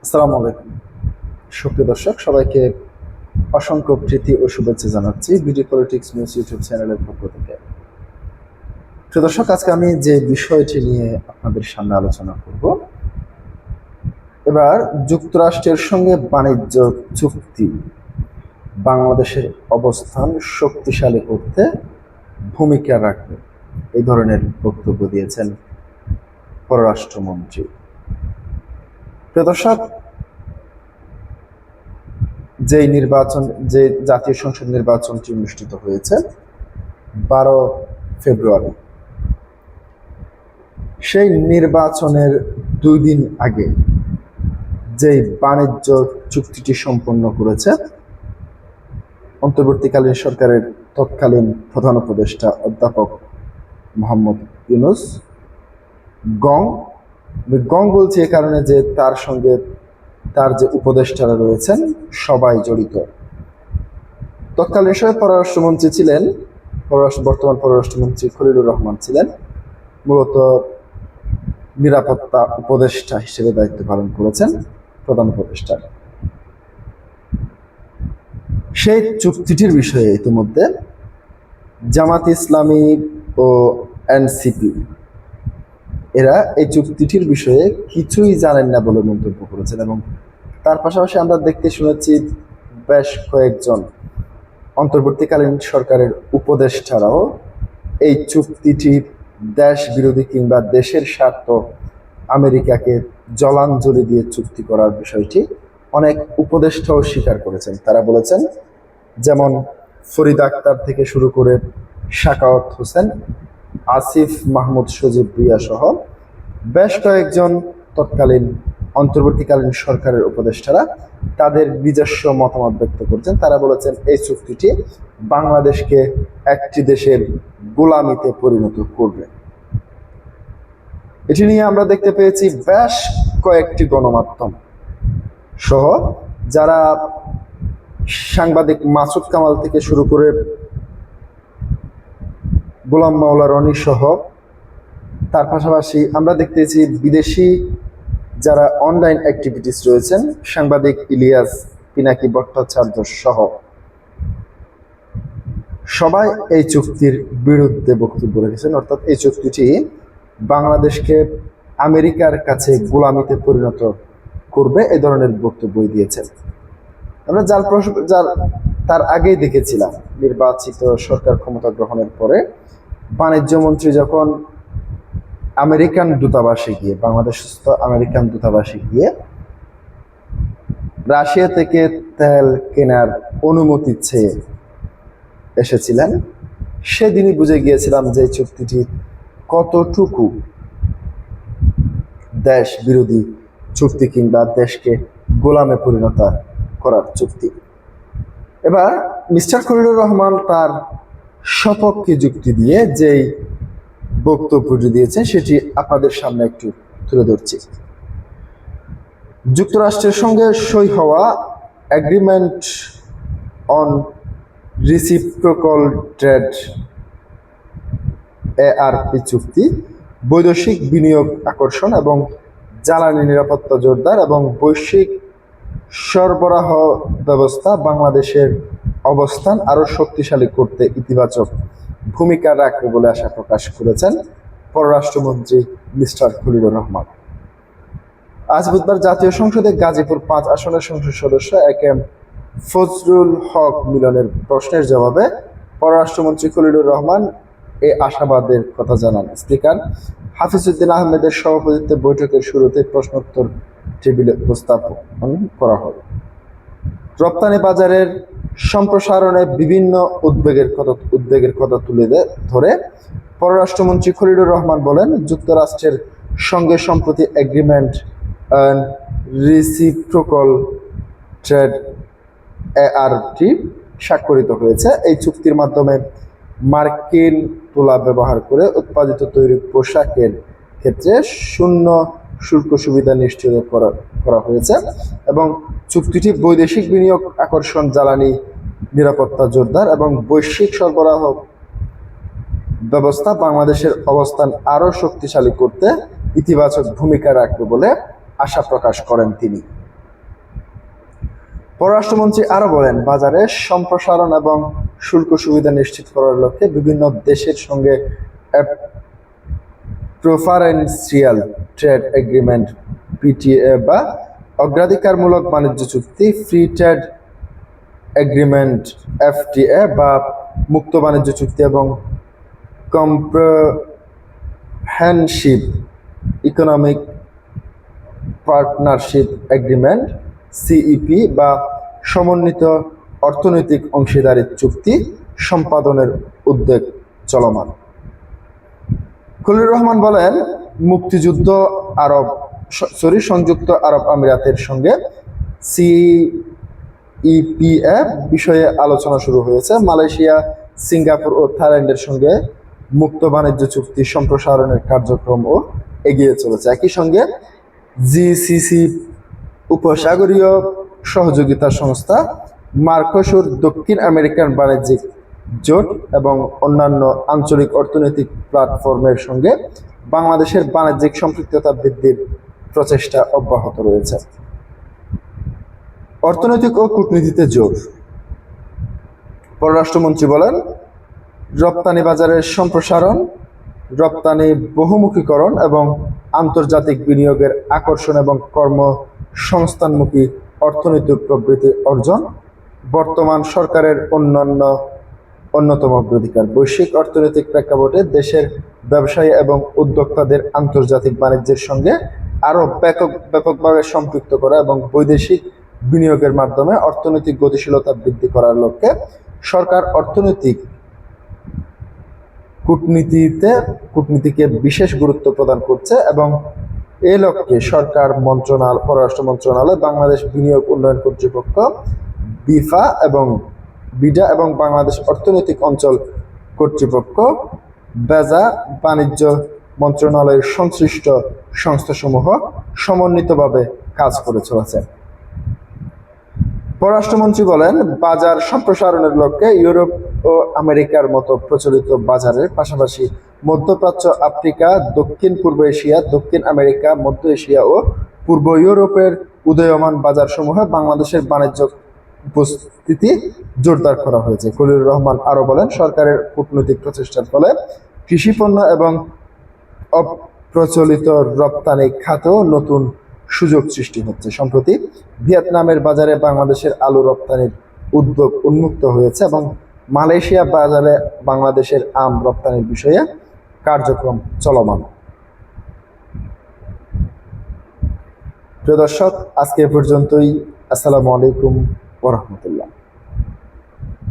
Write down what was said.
আসসালামু আলাইকুম সুপ্রিয় দর্শক, সবাইকে অসংখ্য প্রীতি ও শুভেচ্ছা জানাচ্ছি বিডি পলিটিক্স নিউজ ইউটিউব চ্যানেলের পক্ষ থেকে। প্রিয় দর্শক, আজকে আমি যে বিষয়টি নিয়ে আপনাদের সামনে আলোচনা করব, এবার যুক্তরাষ্ট্রের সঙ্গে বাণিজ্য চুক্তি বাংলাদেশের অবস্থান শক্তিশালী করতে ভূমিকা রাখবে, এই ধরনের বক্তব্য দিয়েছেন পররাষ্ট্রমন্ত্রী। প্রিয় দর্শক, যে জাতীয় সংসদ নির্বাচনটি অনুষ্ঠিত হয়েছে 12 ফেব্রুয়ারি, সেই নির্বাচনের 2 দিন আগে যে বাণিজ্য চুক্তিটি সম্পন্ন করেছে অন্তর্বর্তীকালীন সরকারের তৎকালীন প্রধান উপদেষ্টা অধ্যাপক মোহাম্মদ ইউনূস, গং বলছি এ কারণে যে তার সঙ্গে তার যে উপদেষ্টারা রয়েছেন সবাই জড়িত। তৎকালীন সময় পররাষ্ট্রমন্ত্রী ছিলেন, বর্তমান পররাষ্ট্রমন্ত্রী খলিলুর রহমান ছিলেন মূলত নিরাপত্তা উপদেষ্টা হিসেবে দায়িত্ব পালন করেছেন প্রধান উপদেষ্টা। সেই চুক্তিটির বিষয়ে ইতিমধ্যে জামাত ইসলামী ও এনসিপি এরা এই চুক্তিটির বিষয়ে কিছুই জানেন না বলে মন্তব্য করেছেন, এবং তার পাশাপাশি আমরা দেখতে শুনেছি বেশ কয়েকজন অন্তর্বর্তীকালীন সরকারের উপদেষ্টারাও এই চুক্তিটির দেশ বিরোধী কিংবা দেশের স্বার্থ আমেরিকাকে জলাঞ্জলি দিয়ে চুক্তি করার বিষয়টি অনেক উপদেষ্টাও স্বীকার করেছেন। তারা বলেছেন, যেমন ফরিদ আক্তার থেকে শুরু করে শাকাওয়াত হোসেন, আসিফ মাহমুদ সজীব ভুঁইয়া সহ বেশ কয়েকজন তৎকালীন অন্তর্বর্তীকালীন সরকারের উপদেষ্টারা তাদের নিজস্ব মতামত ব্যক্ত করছেন। তারা বলেছেন এই চুক্তিটি বাংলাদেশকে একটি দেশের গোলামিতে পরিণত করবে। এটি নিয়ে আমরা দেখতে পেয়েছি বেশ কয়েকটি গণমাধ্যম সহ যারা সাংবাদিক মাসুদ কামাল থেকে শুরু করে গোলাম মাওলা রনি সহ, তার পাশাপাশি আমরা দেখতেছি বিদেশি যারা অনলাইন অ্যাক্টিভিটিস রয়েছেন, সাংবাদিক ইলিয়াস পিনাকি ভট্টাচার্য সহ সবাই এই চুক্তির বিরুদ্ধে বক্তব্য রেখেছেন। অর্থাৎ এই চুক্তিটি বাংলাদেশকে আমেরিকার কাছে গোলামিতে পরিণত করবে, এই ধরনের বক্তব্যই দিয়েছেন। আমরা তার আগেই দেখেছিলাম নির্বাচিত সরকার ক্ষমতা গ্রহণের পরে বাণিজ্য মন্ত্রী যখন আমেরিকান দূতাবাসে গিয়ে, বাংলাদেশস্থ আমেরিকান দূতাবাসে গিয়ে রাশিয়া থেকে তেল কেনার অনুমতি চেয়ে এসেছিলেন, সেদিনই বুঝে গিয়েছিলাম যে চুক্তিটি কতটুকু দেশ বিরোধী চুক্তি কিংবা দেশকে গোলামে পরিণত করার চুক্তি। এবার মিস্টার খলিলুর রহমান তার সপক্ষে যুক্তি দিয়ে যেই বক্তব্যটি দিয়েছেন সেটি আপনাদের সামনে একটু তুলে ধরছি। যুক্তরাষ্ট্রের সঙ্গে সই হওয়া agreement on reciprocal trade ARP চুক্তি বৈদেশিক বিনিয়োগ আকর্ষণ এবং জ্বালানি নিরাপত্তা জোরদার এবং বৈশ্বিক সরবরাহ ব্যবস্থা বাংলাদেশের অবস্থান আরও শক্তিশালী করতে ইতিবাচক ভূমিকা রাখবে বলে আশা প্রকাশ করেছেন পররাষ্ট্রমন্ত্রী মিস্টার খলিলুর রহমান। আজ বুধবার জাতীয় সংসদে গাজীপুর 5 আসনের সংসদ সদস্য একেএম ফজলুল হক মিলনের প্রশ্নের জবাবে পররাষ্ট্রমন্ত্রী খলিলুর রহমান এই আশাবাদের কথা জানান। স্পিকার হাফিজউদ্দিন আহমেদের সভাপতিত্বে বৈঠকের শুরুতে প্রশ্নোত্তর টেবিলে উপস্থাপন করা হয়। রপ্তানি বাজারের সম্প্রসারণে বিভিন্ন উদ্বেগের কথা তুলে ধরে পররাষ্ট্রমন্ত্রী খলিলুর রহমান বলেন, যুক্তরাষ্ট্রের সঙ্গে সম্প্রতি agreement on reciprocal trade ARP স্বাক্ষরিত হয়েছে। এই চুক্তির মাধ্যমে মার্কিন তুলা ব্যবহার করে উৎপাদিত তৈরি পোশাকের ক্ষেত্রে শূন্য শুল্ক সুবিধা নিশ্চিত করা হয়েছে এবং চুক্তিটি বৈদেশিক বিনিয়োগ আকর্ষণ, জ্বালানি নিরাপত্তা জোরদার এবং বৈশ্বিক সরবরাহ ব্যবস্থা বাংলাদেশের অবস্থান আরও শক্তিশালী করতে ইতিবাচক ভূমিকা রাখবে বলে আশা প্রকাশ করেন তিনি। পররাষ্ট্রমন্ত্রী আরও বলেন, বাজারে সম্প্রসারণ এবং শুল্ক সুবিধা নিশ্চিত করার লক্ষ্যে বিভিন্ন দেশের সঙ্গে প্রেফারেন্সিয়াল ট্রেড এগ্রিমেন্ট পিটিএ বা অগ্রাধিকারমূলক বাণিজ্য চুক্তি, ফ্রি ট্রেড এগ্রিমেন্ট এফটিএ বা মুক্ত বাণিজ্য চুক্তি এবং comprehensive economic partnership agreement CEP বা সমন্বিত অর্থনৈতিক অংশীদারিত্ব চুক্তি সম্পাদনের উদ্যোগ চলমান। খলিলুর রহমান বলেন, সংযুক্ত আরব আমিরাতের সঙ্গে সিইপিএ বিষয়ে আলোচনা শুরু হয়েছে। মালয়েশিয়া, সিঙ্গাপুর ও থাইল্যান্ডের সঙ্গে মুক্ত বাণিজ্য চুক্তি সম্প্রসারণের কার্যক্রমও এগিয়ে চলেছে। একই সঙ্গে জিসিসি, উপসাগরীয় সহযোগিতা সংস্থা, মার্কোসুর, দক্ষিণ আমেরিকান বাণিজ্যিক জোট এবং অন্যান্য আঞ্চলিক অর্থনৈতিক প্ল্যাটফর্মের সঙ্গে বাংলাদেশের বাণিজ্যিক সম্পৃক্ততা বৃদ্ধির প্রচেষ্টা অব্যাহত রয়েছে। অর্থনৈতিক ও কূটনীতিতে জোর। পররাষ্ট্রমন্ত্রী বলেন, রপ্তানি বাজারের সম্প্রসারণ, রপ্তানি বহুমুখীকরণ এবং আন্তর্জাতিক বিনিয়োগের আকর্ষণ এবং কর্মসংস্থানমুখী অর্থনৈতিক প্রবৃদ্ধি অর্জন বর্তমান সরকারের অন্যতম অগ্রাধিকার। বৈশ্বিক অর্থনৈতিক প্রেক্ষাপটে দেশের ব্যবসায়ী এবং উদ্যোক্তাদের আন্তর্জাতিক বাণিজ্যের সঙ্গে আরও ব্যাপকভাবে সম্পৃক্ত করা এবং বৈদেশিক বিনিয়োগের মাধ্যমে অর্থনৈতিক গতিশীলতা বৃদ্ধি করার লক্ষ্যে সরকার কূটনীতিকে বিশেষ গুরুত্ব প্রদান করছে এবং এ লক্ষ্যে পররাষ্ট্র মন্ত্রণালয়, বাংলাদেশ বিনিয়োগ উন্নয়ন কর্তৃপক্ষ বিডা এবং বাংলাদেশ অর্থনৈতিক অঞ্চল কর্তৃপক্ষ বেজা, বাণিজ্য মন্ত্রণালয়ের সংশ্লিষ্ট সংস্থাসমূহ সমন্বিতভাবে কাজ করে চলেছে। পররাষ্ট্রমন্ত্রী বলেন, বাজার সম্প্রসারণের লক্ষ্যে ইউরোপ ও আমেরিকার মতো প্রচলিত বাজারের পাশাপাশি মধ্যপ্রাচ্য, আফ্রিকা, দক্ষিণ পূর্ব এশিয়া, দক্ষিণ আমেরিকা, মধ্য এশিয়া ও পূর্ব ইউরোপের উদীয়মান বাজারসমূহে বাংলাদেশের বাণিজ্য উপস্থিতি জোরদার করা হয়েছে। খলিলুর রহমান আরও বলেন, সরকারের কূটনৈতিক প্রচেষ্টার ফলে কৃষিপণ্য এবং অপ্রচলিত রপ্তানি খাতেও নতুন সুযোগ সৃষ্টি হচ্ছে। সম্প্রতি ভিয়েতনামের বাজারে বাংলাদেশের আলু রপ্তানির উদ্যোগ উন্মুক্ত হয়েছে এবং মালয়েশিয়া বাজারে বাংলাদেশের আম রপ্তানির বিষয়ে কার্যক্রম চলমান। প্রিয় দর্শক, আজকে এ পর্যন্তই। আসসালামু আলাইকুম ওয়া রাহমাতুল্লাহ।